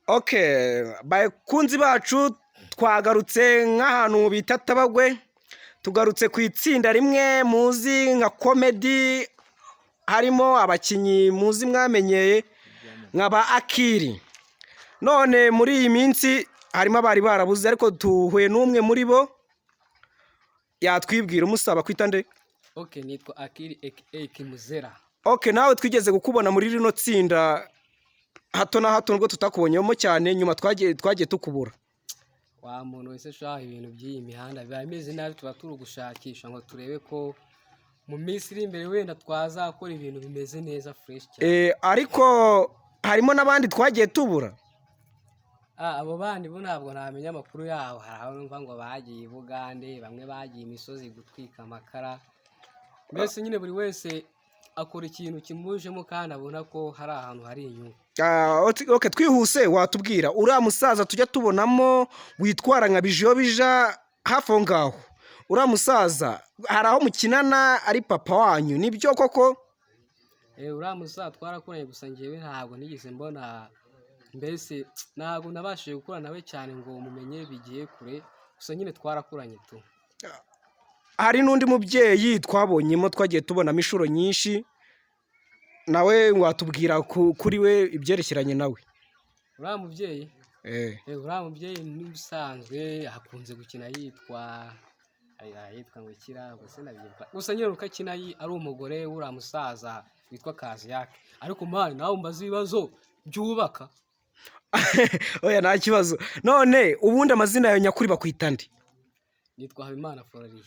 Okay, bakunzi bacu twagarutse nk'ahantu bita Tabagwe, tugarutse ku itsinda rimwe muzi nka comedy, harimo abakinyi muzi mwamenyeye nk'aba Akili. None muri iyi minsi harimo abari barabuze, ariko tuhuye n'umwe muri bo yatwibwira. Umusaba kwita nde? Okay, nitwa Akili aka Kimuzera. Okay, nawe twigeze kukubona muri rino tsinda hato na hato, ngo tutakubonyemo cyane, nyuma twagiye tukubura. Wa muntu wese shaho ibintu by'iyi mihanda biba bimeze nabi, tuba turi gushakisha ngo turebe ko mu minsi iri imbere wenda twazakora ibintu bimeze neza fresh cyane. Ariko harimo n'abandi twagiye tubura. Abo bandi bo ntabwo namenya amakuru yabo. Hari aho numva ngo bagiye i Bugande, bamwe bagiye imisozi gutwika amakara. Mbese nyine buri wese akora ikintu kimujemo kandi abona ko hari ahantu hari inyungu. Okay, twihuse watubwira uriya musaza tujya tubonamo witwara nka bijo bija hafi aho ngaho, uriya musaza hari aho mukinana ari papa wanyu, nibyo koko? Uriya musaza twarakoranye, gusa njyewe ntabwo nigeze mbona, mbese ntabwo nabashije gukora nawe cyane ngo mumenye bigiye kure, gusa nyine twarakoranye tu. Hari n'undi mubyeyi twabonyemo twagiye tubonamo inshuro nyinshi, nawe watubwira kuri we ibyerekeranye nawe. Uriya mubyeyi? Uriya mubyeyi n'ubusanzwe akunze gukina yitwa ngo Kira, gusa nyine uko akina ari umugore w'uriya musaza witwa Kaziyake. Ariko mani nawe umbaza ibibazo byubaka. Oya, nta kibazo. None ubundi amazina yawe nyakuri bakwita nde? Nitwa Habimana Florian.